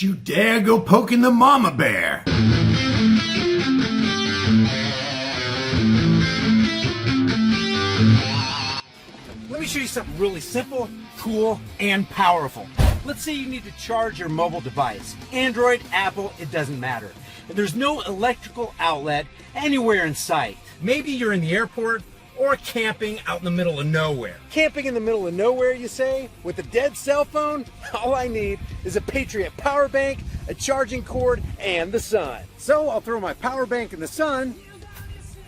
Don't you dare go poking the mama bear. Let me show you something really simple, cool, and powerful. Let's say you need to charge your mobile device. Android, Apple, it doesn't matter. And there's no electrical outlet anywhere in sight. Maybe you're in the airport or camping out in the middle of nowhere. Camping in the middle of nowhere, you say? With a dead cell phone? All I need is a Patriot power bank, a charging cord, and the sun. So I'll throw my power bank in the sun,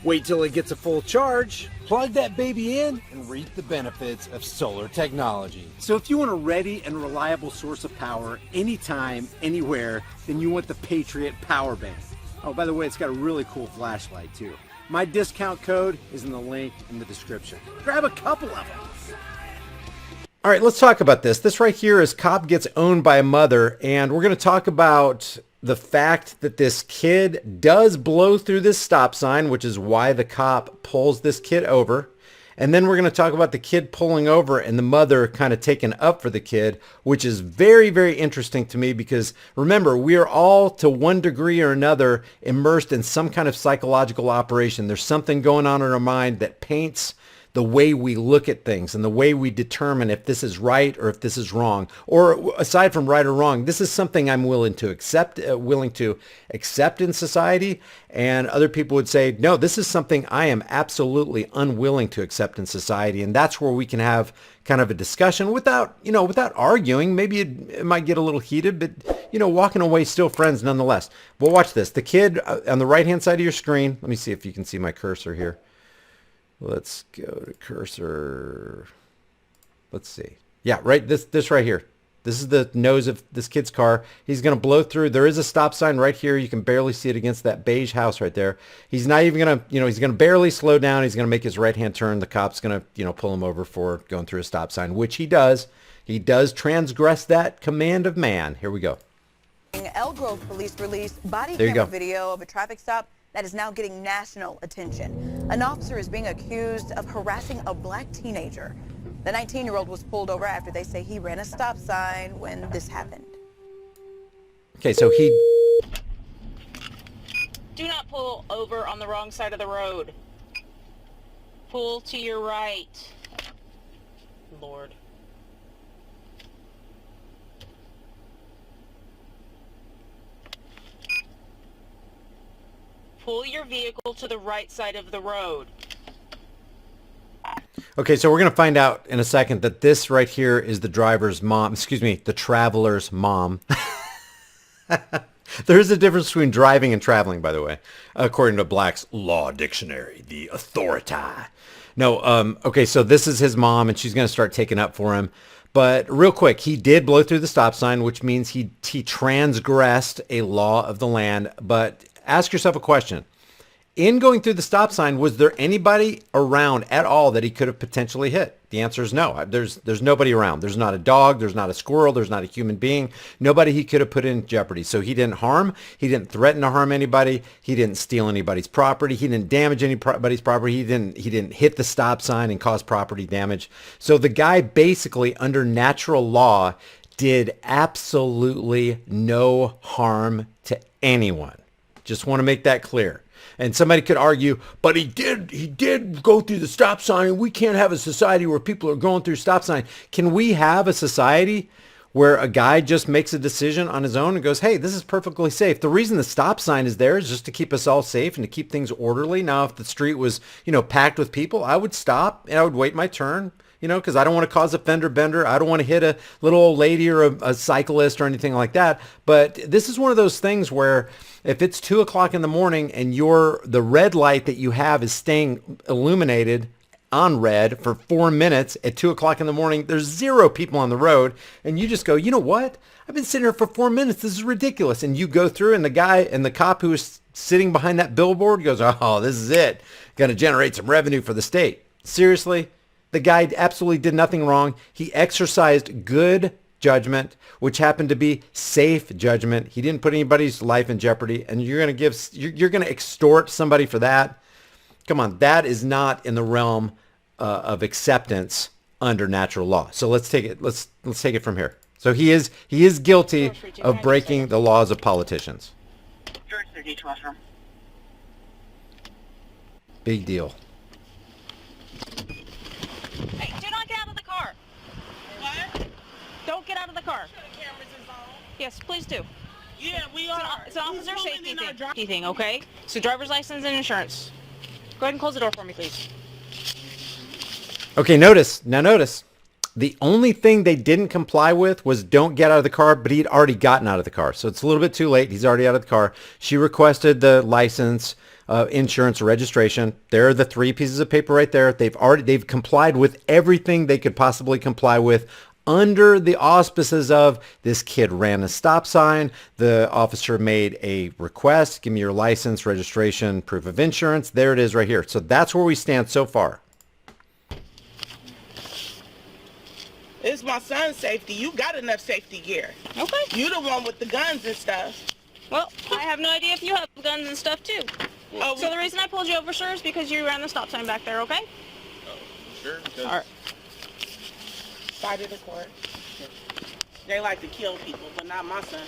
wait till it gets a full charge, plug that baby in, and reap the benefits of solar technology. So if you want a ready and reliable source of power anytime, anywhere, then you want the Patriot Power Bank. Oh, by the way, it's got a really cool flashlight too. My discount code is in the link in the description. Grab a couple of them. All right, let's talk about this. This right here is cop gets owned by a mother, and we're going to talk about the fact that this kid does blow through this stop sign, which is why the cop pulls this kid over. And then we're going to talk about the kid pulling over and the mother kind of taking up for the kid, which is very, very interesting to me because remember, we are all to one degree or another immersed in some kind of psychological operation. There's something going on in our mind that paints the way we look at things and the way we determine if this is right or if this is wrong. Or aside from right or wrong, this is something I'm willing to accept in society. And other people would say, no, this is something I am absolutely unwilling to accept in society. And that's where we can have kind of a discussion without arguing. Maybe it might get a little heated, but walking away still friends nonetheless. Well, watch this. The kid on the right-hand side of your screen. Let me see if you can see my cursor here. Let's go to cursor. Let's see. Yeah, right. This right here. This is the nose of this kid's car. He's going to blow through. There is a stop sign right here. You can barely see it against that beige house right there. He's not even going to, he's going to barely slow down. He's going to make his right-hand turn. The cop's going to, pull him over for going through a stop sign, which he does. He does transgress that command of man. Here we go. Elk Grove police released body camera video of a traffic stop that is now getting national attention. An officer is being accused of harassing a black teenager. The 19-year-old was pulled over after they say he ran a stop sign when this happened. Okay, so he... Do not pull over on the wrong side of the road. Pull to your right. Lord. Pull your vehicle to the right side of the road. Okay, so we're going to find out in a second that this right here is the driver's mom, the traveler's mom. There is a difference between driving and traveling, by the way, according to Black's Law Dictionary, the authority. No, okay, so this is his mom, and she's going to start taking up for him. But real quick, he did blow through the stop sign, which means he transgressed a law of the land. But ask yourself a question. In going through the stop sign, was there anybody around at all that he could have potentially hit? The answer is no. There's nobody around. There's not a dog. There's not a squirrel. There's not a human being. Nobody he could have put in jeopardy. So he didn't harm. He didn't threaten to harm anybody. He didn't steal anybody's property. He didn't damage anybody's property. He didn't hit the stop sign and cause property damage. So the guy basically, under natural law, did absolutely no harm to anyone. Just want to make that clear. And somebody could argue, but he did go through the stop sign, and we can't have a society where people are going through stop sign. Can we have a society where a guy just makes a decision on his own and goes, hey, this is perfectly safe? The reason the stop sign is there is just to keep us all safe and to keep things orderly. Now, if the street was, packed with people, I would stop and I would wait my turn. Because I don't want to cause a fender bender. I don't want to hit a little old lady or a cyclist or anything like that. But this is one of those things where if it's 2 o'clock in the morning and the red light that you have is staying illuminated on red for 4 minutes at 2 o'clock in the morning, there's 0 people on the road. And you just go, you know what? I've been sitting here for 4 minutes. This is ridiculous. And you go through and the cop who is sitting behind that billboard goes, oh, this is it. Going to generate some revenue for the state. Seriously? The guy absolutely did nothing wrong. He exercised good judgment, which happened to be safe judgment. He didn't put anybody's life in jeopardy, and you're going to extort somebody for that. Come on, that is not in the realm of acceptance under natural law. So let's take it. Let's take it from here. So he is guilty of breaking the laws of politicians. Big deal. Hey, do not get out of the car. What? Don't get out of the car. Sure the cameras is on. Yes, please do. Yeah, we are. It's an officer safety thing. thing, okay? So driver's license and insurance. Go ahead and close the door for me, please. Okay, notice. The only thing they didn't comply with was don't get out of the car, but he'd already gotten out of the car. So it's a little bit too late. He's already out of the car. She requested the license, insurance, registration. There are the 3 pieces of paper right there. They've complied with everything they could possibly comply with under the auspices of this kid ran a stop sign. The officer made a request. Give me your license, registration, proof of insurance. There it is right here. So that's where we stand so far. It's my son's safety. You got enough safety gear. Okay. You the one with the guns and stuff. Well, I have no idea if you have guns and stuff too. Oh, So the reason I pulled you over, sir, is because you ran the stop sign back there, okay? Sure. All right. Side of the court. They like to kill people, but not my son.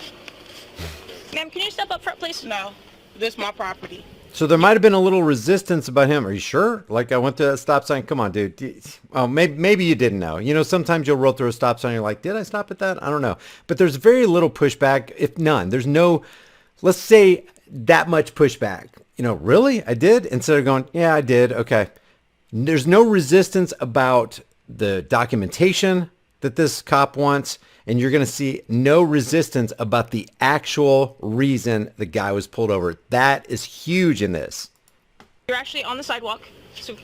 Ma'am, can you step up front, please? No, this is my property. So there might have been a little resistance about him. Are you sure? Like I went to a stop sign. Come on, dude. Oh, maybe you didn't know. You know, sometimes you'll roll through a stop sign. And you're like, did I stop at that? I don't know. But there's very little pushback, if none. There's no, let's say that much pushback. You know, really? I did? Instead of going, yeah, I did. Okay. There's no resistance about the documentation that this cop wants. And you're going to see no resistance about the actual reason the guy was pulled over. That is huge in this. You're actually on the sidewalk, so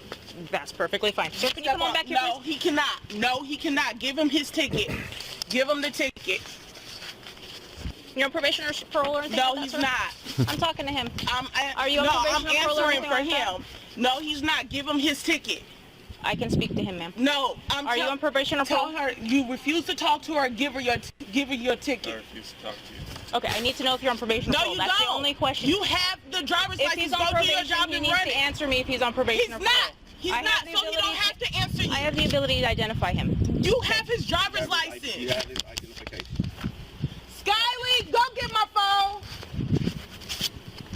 that's perfectly fine. Sir, can you come on back here, No, please? he cannot. No, he cannot. Give him his ticket. Give him the ticket. You're on probation or parole or anything No, like he's that, sir? not. I'm talking to him. Are you on no, probation I'm or parole or answering anything for like that? him. No, he's not. Give him his ticket. I can speak to him, ma'am. No, Are you on probation or Tell parole? her you refuse to talk to her. Give her your I ticket. refuse to talk to you. Okay, I need to know if you're on probation or No, parole. you That's don't. the only question. You have the driver's If license. he's on Go do your probation, job he and needs run to it. answer me if he's on probation He's or not. parole. He's I not, have the so he don't ability have to answer you. I have the ability to identify him. You have his driver's You license. have his identification. Skylee, go get my phone.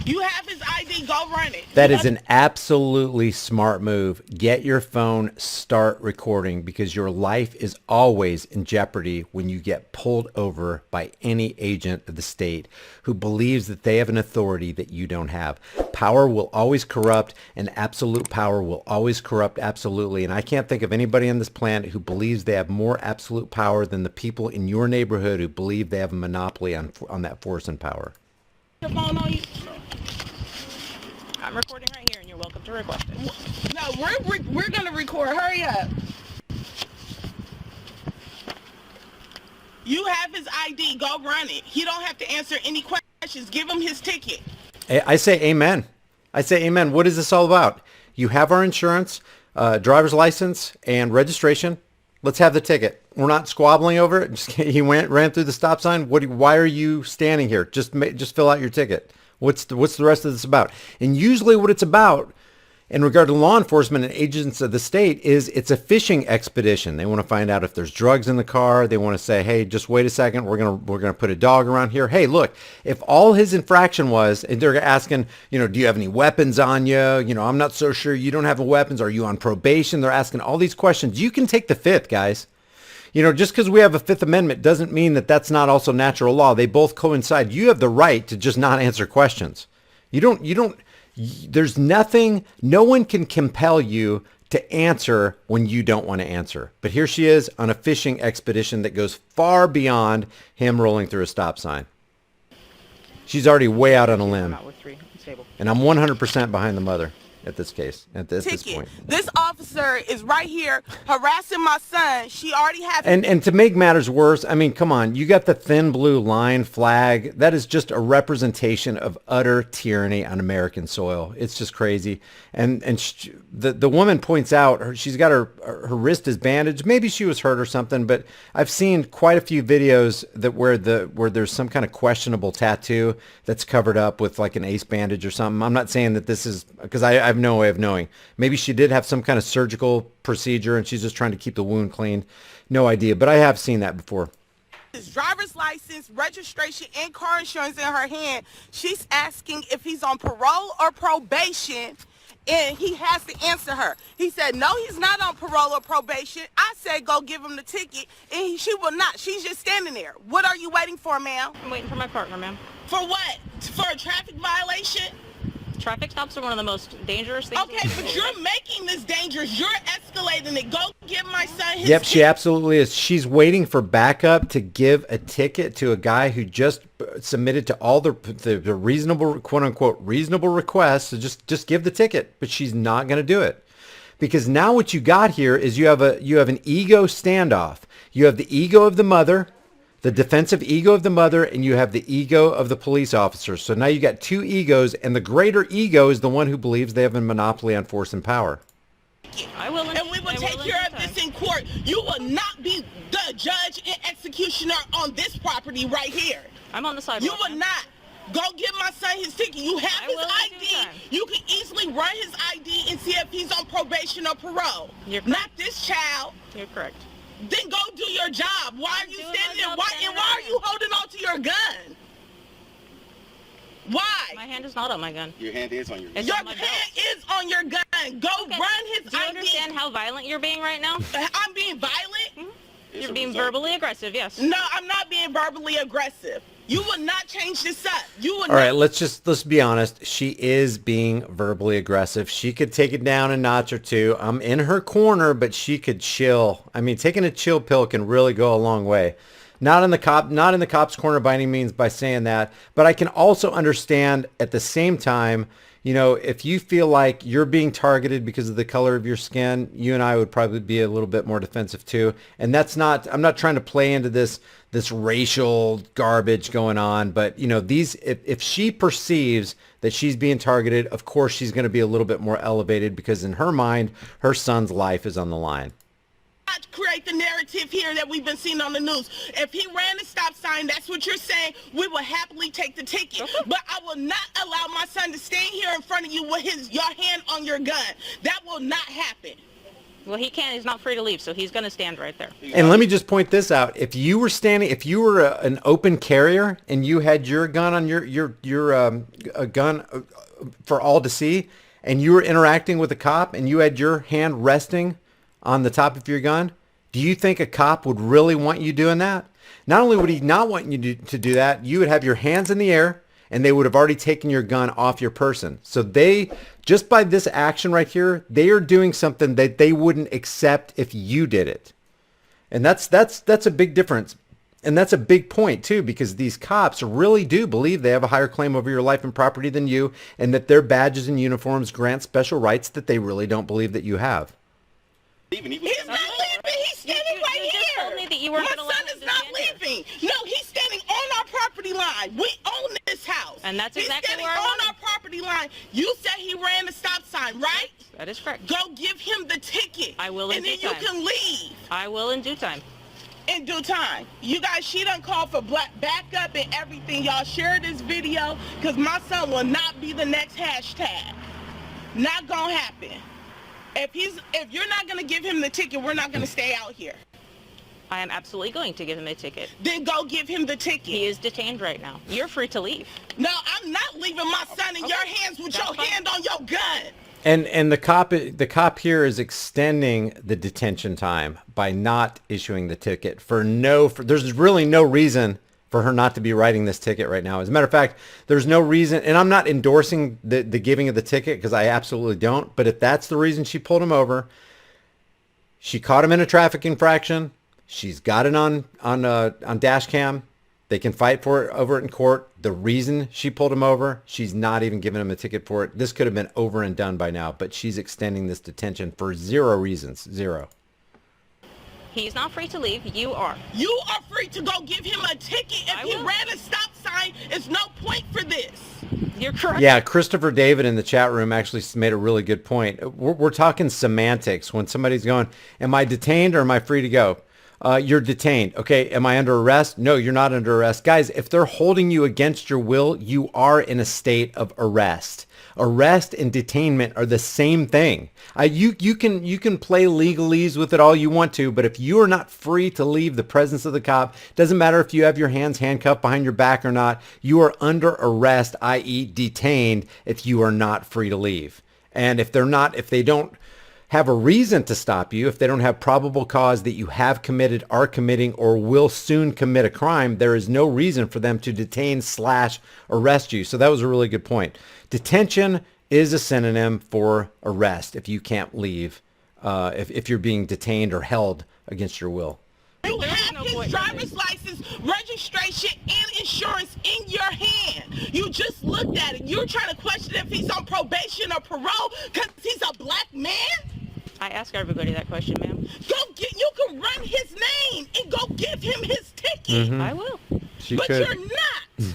You have his ID. Go run it. That is an absolutely smart move. Get your phone, start recording, because your life is always in jeopardy when you get pulled over by any agent of the state who believes that they have an authority that you don't have. Power will always corrupt, and absolute power will always corrupt absolutely. And I can't think of anybody on this planet who believes they have more absolute power than the people in your neighborhood who believe they have a monopoly on that force and power. Your phone on you? I'm recording right here, and you're welcome to request it. No, we're gonna record. Hurry up. You have his ID. Go run it. He don't have to answer any questions. Give him his ticket. I say amen. I say amen. What is this all about? You have our insurance, driver's license, and registration. Let's have the ticket. We're not squabbling over it. He ran through the stop sign. Why are you standing here? Just fill out your ticket. What's the rest of this about? And usually what it's about in regard to law enforcement and agents of the state is it's a fishing expedition. They want to find out if there's drugs in the car. They want to say, hey, just wait a second. We're going to put a dog around here. Hey, look, if all his infraction was, and they're asking, do you have any weapons on you? I'm not so sure you don't have weapons. Are you on probation? They're asking all these questions. You can take the fifth, guys. Just because we have a Fifth Amendment doesn't mean that that's not also natural law. They both coincide. You have the right to just not answer questions. There's nothing, no one can compel you to answer when you don't want to answer. But here she is on a fishing expedition that goes far beyond him rolling through a stop sign. She's already way out on a limb. And I'm 100% behind the mother at this case, at this point. This officer is right here harassing my son. She already has. And to make matters worse, I mean, come on, you got the thin blue line flag. That is just a representation of utter tyranny on American soil. It's just crazy. And the woman points out she's got her wrist is bandaged. Maybe she was hurt or something, but I've seen quite a few videos that where there's some kind of questionable tattoo that's covered up with like an ace bandage or something. I'm not saying that this is, because I have no way of knowing. Maybe she did have some kind of surgical procedure and she's just trying to keep the wound clean. No idea, but I have seen that before. his driver's license, registration, and car insurance in her hand. She's asking if he's on parole or probation, and he has to answer her. He said, no, he's not on parole or probation. I said, go give him the ticket, and she will not. She's just standing there. What are you waiting for, ma'am? I'm waiting for my partner, ma'am. For what? For a traffic violation? Traffic stops are one of the most dangerous things. Okay, but you're making this dangerous. You're escalating it. Go give my son his Yep, she ticket. absolutely is. She's waiting for backup to give a ticket to a guy who just submitted to all the reasonable, quote unquote, reasonable requests to just give the ticket, but she's not going to do it. Because now what you got here is you have an ego standoff. You have the ego of the mother, the defensive ego of the mother, and you have the ego of the police officer. So now you got two egos, and the greater ego is the one who believes they have a monopoly on force and power. I will. And we will take care of this in court. You will not be the judge and executioner on this property right here. I'm on the sidewalk. You will not. Go give my son his ticket. You have I his will in due ID. time. You can easily run his ID and see if he's on probation or parole. You're correct. Not this child. You're correct. Then go do your job. Why are you doing standing my there? job, Why standing are right you holding on to your gun? Why? My hand is not on my gun. Your hand is on your gun. It's Your on my hand belt. is on your gun. Go Okay. run his Do you ID. understand how violent you're being right now? I'm being violent? It's You're a being result. verbally aggressive, yes. No, I'm not being verbally aggressive. You will not change this up. You will All right, not. let's be honest. She is being verbally aggressive. She could take it down a notch or two. I'm in her corner, but she could chill. I mean, taking a chill pill can really go a long way. Not in the cop's corner by any means by saying that, but I can also understand at the same time, you know, if you feel like you're being targeted because of the color of your skin, you and I would probably be a little bit more defensive too. And I'm not trying to play into this racial garbage going on, but you know, if she perceives that she's being targeted, of course she's going to be a little bit more elevated because in her mind, her son's life is on the line. Not create the narrative here that we've been seeing on the news. If he ran a stop sign, that's what you're saying, we will happily take the ticket. Okay. But I will not allow my son to stand here in front of you with your hand on your gun. That will not happen. Well, he can't. He's not free to leave, so he's going to stand right there. And let me just point this out. If you were an open carrier and you had your gun on a gun for all to see, and you were interacting with a cop and you had your hand resting on the top of your gun, do you think a cop would really want you doing that? Not only would he not want you to do that, you would have your hands in the air and they would have already taken your gun off your person. So they, just by this action right here, they are doing something that they wouldn't accept if you did it. And that's a big difference. And that's a big point too, because these cops really do believe they have a higher claim over your life and property than you, and that their badges and uniforms grant special rights that they really don't believe that you have. He's not leaving. He's standing right you just here. told me that you weren't My gonna let son him is to not stand here. leaving. No, he's standing on our property line. We own this house. And that's exactly he's standing where I on want him. our property line. You said he ran the stop sign, right? That is correct. Go give him the ticket. I will in and then due you time. can leave I will in due time. in due time. You guys, she done called for backup and everything. Y'all share this video because my son will not be the next hashtag. Not gonna happen. If you're not gonna give him the ticket, we're not gonna stay out here. I am absolutely going to give him a ticket. Then go give him the ticket. He is detained right now. You're free to leave. No, I'm not leaving my son in your hands with That's your fine. hand on your gun. And the cop here is extending the detention time by not issuing the ticket there's really no reason for her not to be writing this ticket right now. As a matter of fact, there's no reason, and I'm not endorsing the giving of the ticket because I absolutely don't, but if that's the reason she pulled him over, she caught him in a traffic infraction, she's got it on dash cam, they can fight for it over it in court. The reason she pulled him over, she's not even giving him a ticket for it. This could have been over and done by now, but she's extending this detention for zero reasons. Zero. He's not free to leave. You are. You are free to go give him a ticket. If I he will. ran a stop sign, it's no point for this. You're correct. Yeah, Christopher David in the chat room actually made a really good point. We're talking semantics when somebody's going, am I detained or am I free to go? You're detained. Okay, am I under arrest? No, you're not under arrest. Guys, if they're holding you against your will, you are in a state of arrest. Arrest and detainment are the same thing. You can play legalese with it all you want to, but if you are not free to leave the presence of the cop, doesn't matter if you have your hands handcuffed behind your back or not, you are under arrest, i.e. detained, if you are not free to leave. And if they don't have a reason to stop you, if they don't have probable cause that you have committed, are committing, or will soon commit a crime, there is no reason for them to detain/arrest you. So that was a really good point. Detention is a synonym for arrest if you can't leave, if you're being detained or held against your will. You have his driver's license, registration, and insurance in your hand. You just looked at it. You're trying to question if he's on probation or parole because he's a black man? I ask everybody that question, ma'am. You can run his name and go give him his ticket. I will. But you're not.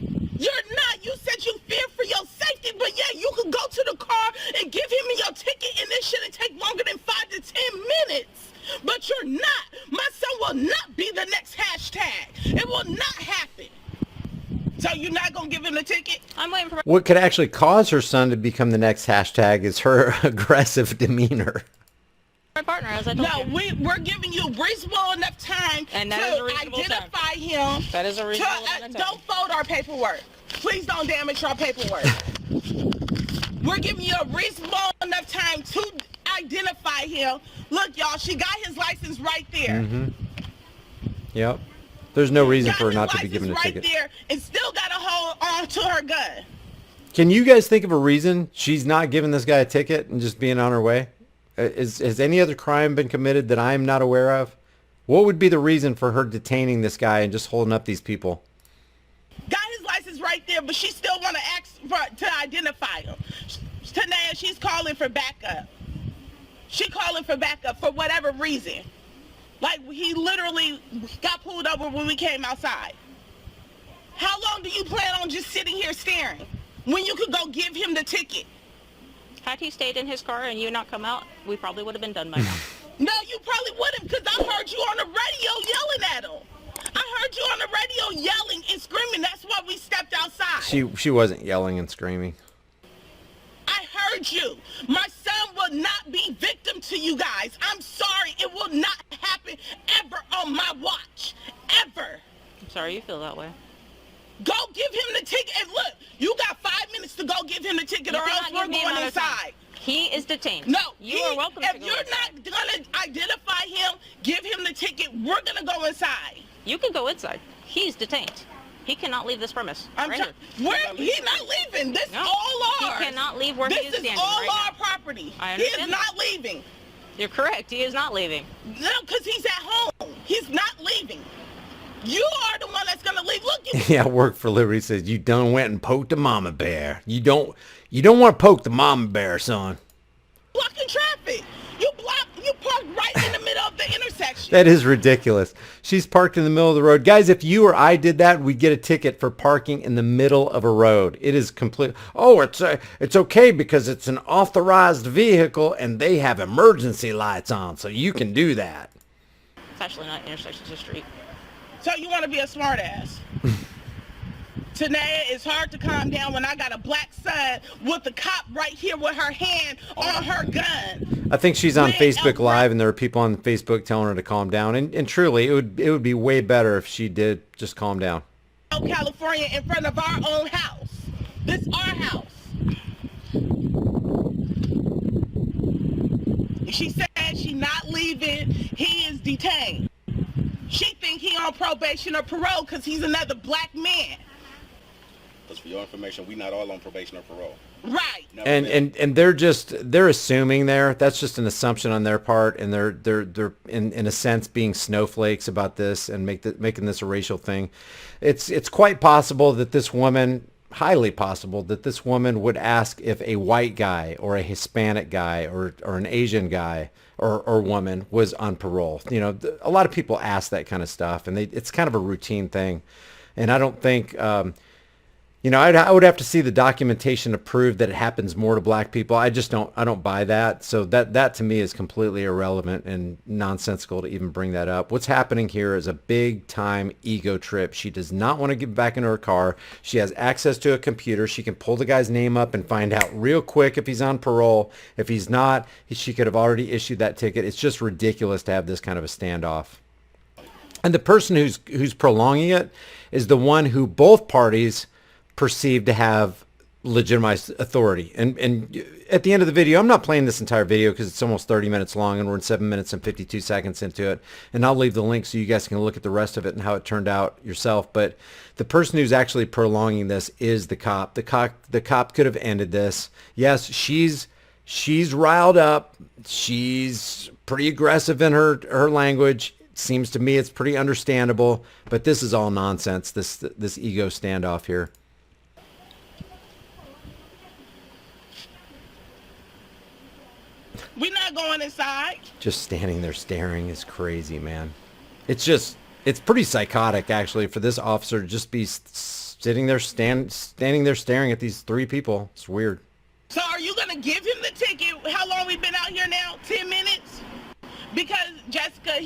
You're not. You said you fear for your safety, but yeah, you could go to the car and give him your ticket, and it shouldn't take longer than 5 to 10 minutes. But you're not. My son will not be the next hashtag. It will not happen. So you're not going to give him the ticket? I'm waiting for What could actually cause her son to become the next hashtag is her aggressive demeanor. my partner, as I told No, you. we're giving you reasonable enough time And that is a to reasonable identify him. That is a reasonable amount of time. Don't fold our paperwork. Please don't damage our paperwork. We're giving you a reasonable enough time to identify him. Look, y'all, she got his license right there. Yep. There's no reason Got for her his not to be license given a right ticket. there and still got to hold on to her gun. Can you guys think of a reason she's not giving this guy a ticket and just being on her way? Has any other crime been committed that I'm not aware of? What would be the reason for her detaining this guy and just holding up these people? Got his license right there, but she still want to ask to identify him. Tanae, she's calling for backup. She calling for backup for whatever reason. Like, he literally got pulled over when we came outside. How long do you plan on just sitting here staring when you could go give him the ticket? Had he stayed in his car and you not come out, we probably would have been done by now. No, you probably wouldn't, because I heard you on the radio yelling at him. I heard you on the radio yelling and screaming. That's why we stepped outside. She wasn't yelling and screaming. I heard you. My son will not be victim to you guys. I'm sorry. It will not happen ever on my watch. Ever. I'm sorry you feel that way. Go give him the ticket. And look, you got 5 minutes to go give him the ticket, You or else cannot we're give me going another time. inside. He is detained. No, you are welcome if to go you're inside. not going to identify him, give him the ticket, we're going to go inside. You can go inside. He's detained. He cannot leave this premise. He's not leaving. This No, is all ours. he cannot leave where he is This standing is all right our now. property. I He is understand not leaving. You're correct. He is not leaving. No, because he's at home. He's not leaving. You are the one that's going to leave. Look, you Yeah, Work for Liberty says you done went and poked the mama bear. You don't want to poke the mama bear, son. blocking traffic. You parked right in the middle of the intersection. That is ridiculous. She's parked in the middle of the road. Guys, if you or I did that, we'd get a ticket for parking in the middle of a road. It is complete. Oh, it's okay because it's an authorized vehicle and they have emergency lights on, so you can do that. It's actually not intersection, it's a street. So you want to be a smart ass. Tanae, it's hard to calm down when I got a black son with the cop right here with her hand on her gun. I think she's on When Facebook El- Live, and there are people on Facebook telling her to calm down. And truly, it would be way better if she did just calm down. California in front of our own house. This our house. She said she not leaving. He is detained. She think he on probation or parole because he's another black man. Just for your information, we not all on probation or parole. Right. Never And been. they're assuming there. That's just an assumption on their part, and they're in a sense being snowflakes about this and making this a racial thing. It's quite possible that this woman, highly possible that this woman would ask if a white guy or a Hispanic guy or an Asian guy or woman was on parole. You know, a lot of people ask that kind of stuff, and it's kind of a routine thing. And I don't think You know, I would have to see the documentation to prove that it happens more to black people. I don't buy that. So that to me is completely irrelevant and nonsensical to even bring that up. What's happening here is a big time ego trip. She does not want to get back into her car. She has access to a computer. She can pull the guy's name up and find out real quick if he's on parole. If he's not, she could have already issued that ticket. It's just ridiculous to have this kind of a standoff. And the person who's prolonging it is the one who both parties perceived to have legitimized authority. And at the end of the video, I'm not playing this entire video because it's almost 30 minutes long and we're in 7 minutes and 52 seconds into it. And I'll leave the link so you guys can look at the rest of it and how it turned out yourself. But the person who's actually prolonging this is the cop. The cop could have ended this. Yes, she's riled up. She's pretty aggressive in her language. Seems to me it's pretty understandable, but this is all nonsense, this ego standoff here. We're not going inside. Just standing there staring is crazy, man. It's pretty psychotic, actually, for this officer to just be sitting there, standing there staring at these three people. It's weird. So are you going to give him the ticket? How long we been out here now? 10 minutes? Because Jessica,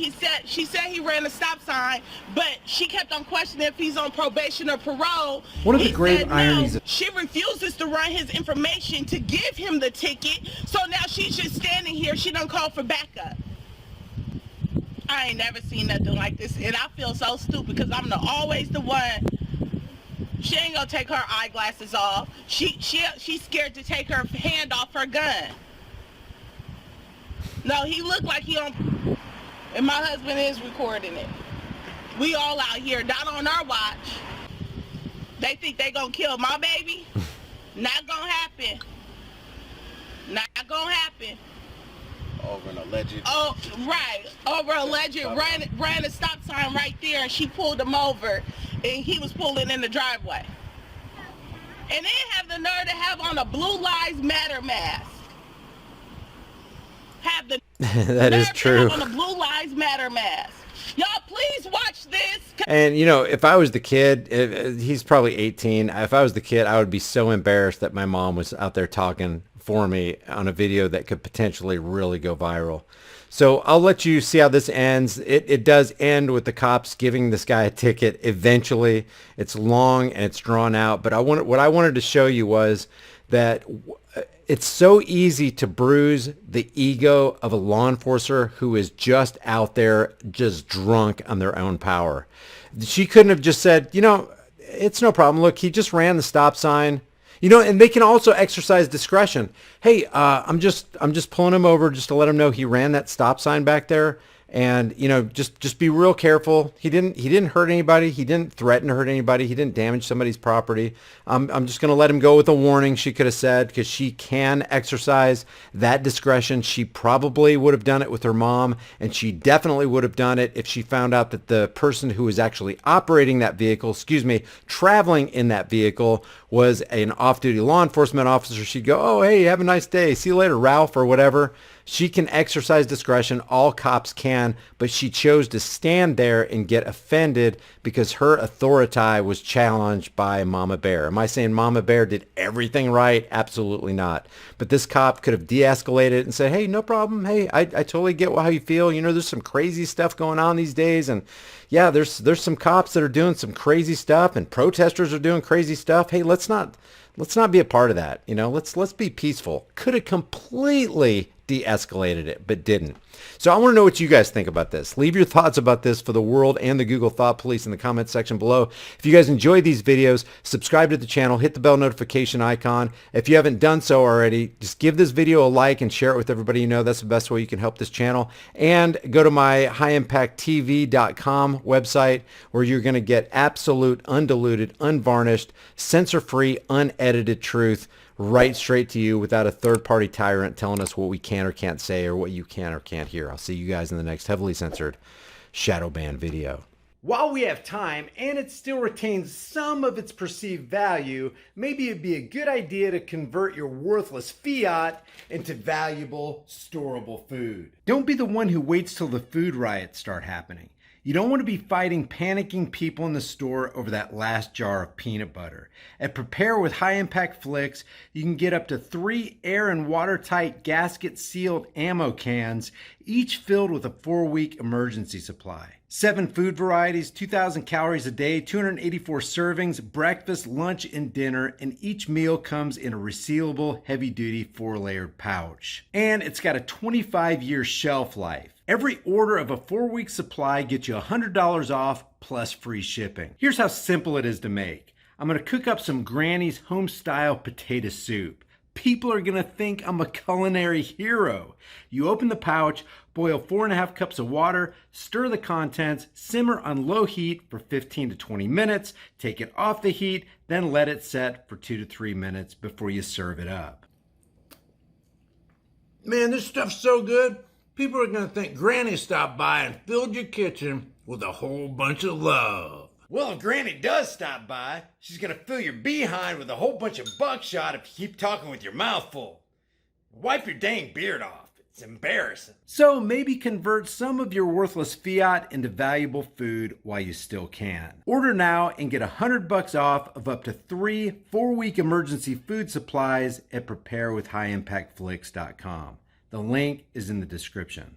she said he ran a stop sign, but she kept on questioning if he's on probation or parole. One of the grave ironies. No. She refuses to run his information to give him the ticket, so now she's just standing here. She done call for backup. I ain't never seen nothing like this, and I feel so stupid because I'm always the one. She ain't gonna take her eyeglasses off. She's scared to take her hand off her gun. No, he looked like he on, and my husband is recording it. We all out here, not on our watch. They think they gonna kill my baby? Not gonna happen. Not gonna happen. Over an alleged. Oh, right. Over alleged ran a stop sign right there, and she pulled him over, and he was pulling in the driveway. And they have the nerve to have on a Blue Lives Matter mask. Have the that is true. On a Blue Lives Matter mask. Y'all, please watch this. And you know, if I was the kid, he's probably 18. If I was the kid, I would be so embarrassed that my mom was out there talking for me on a video that could potentially really go viral. So I'll let you see how this ends. It does end with the cops giving this guy a ticket eventually. It's long and it's drawn out, but what I wanted to show you was that it's so easy to bruise the ego of a law enforcer who is just out there, just drunk on their own power. She couldn't have just said, you know, it's no problem. Look, he just ran the stop sign. You know, and they can also exercise discretion. Hey, I'm just pulling him over just to let him know he ran that stop sign back there. And, you know, just be real careful. He didn't hurt anybody. He didn't threaten to hurt anybody. He didn't damage somebody's property. I'm just going to let him go with a warning, she could have said, because she can exercise that discretion. She probably would have done it with her mom, and she definitely would have done it if she found out that the person who was actually operating that vehicle, traveling in that vehicle, was an off-duty law enforcement officer. She'd go, oh, hey, have a nice day. See you later, Ralph, or whatever. She can exercise discretion. All cops can, but she chose to stand there and get offended because her authority was challenged by Mama Bear. Am I saying Mama Bear did everything right? Absolutely not. But this cop could have de-escalated and said, hey, no problem. Hey, I totally get how you feel. You know, there's some crazy stuff going on these days. And yeah, there's some cops that are doing some crazy stuff and protesters are doing crazy stuff. Hey, let's not be a part of that. You know, let's be peaceful. Could have completely de-escalated it, but didn't. So I want to know what you guys think about this. Leave your thoughts about this for the world and the Google Thought Police in the comments section below. If you guys enjoy these videos, subscribe to the channel, hit the bell notification icon. If you haven't done so already, just give this video a like and share it with everybody you know. That's the best way you can help this channel. And go to my highimpacttv.com website where you're going to get absolute, undiluted, unvarnished, censor-free, unedited truth right straight to you without a third-party tyrant telling us what we can or can't say or what you can or can't hear. I'll see you guys in the next heavily censored shadow ban video. While we have time and it still retains some of its perceived value, maybe it'd be a good idea to convert your worthless fiat into valuable, storable food. Don't be the one who waits till the food riots start happening. You don't want to be fighting panicking people in the store over that last jar of peanut butter. At Prepare with High Impact Flicks, you can get up to 3 air and watertight gasket sealed ammo cans, each filled with a 4-week emergency supply. 7 food varieties, 2,000 calories a day, 284 servings, breakfast, lunch, and dinner, and each meal comes in a resealable, heavy-duty 4-layered pouch. And it's got a 25-year shelf life. Every order of a 4-week supply gets you $100 off plus free shipping. Here's how simple it is to make. I'm going to cook up some Granny's home-style potato soup. People are going to think I'm a culinary hero. You open the pouch, boil 4.5 cups of water, stir the contents, simmer on low heat for 15 to 20 minutes, take it off the heat, then let it set for 2 to 3 minutes before you serve it up. Man, this stuff's so good. People are going to think Granny stopped by and filled your kitchen with a whole bunch of love. Well, if Granny does stop by, she's going to fill your behind with a whole bunch of buckshot if you keep talking with your mouth full. Wipe your dang beard off. It's embarrassing. So maybe convert some of your worthless fiat into valuable food while you still can. Order now and get $100 off of up to 3 4-week emergency food supplies at preparewithhighimpactflix.com. The link is in the description.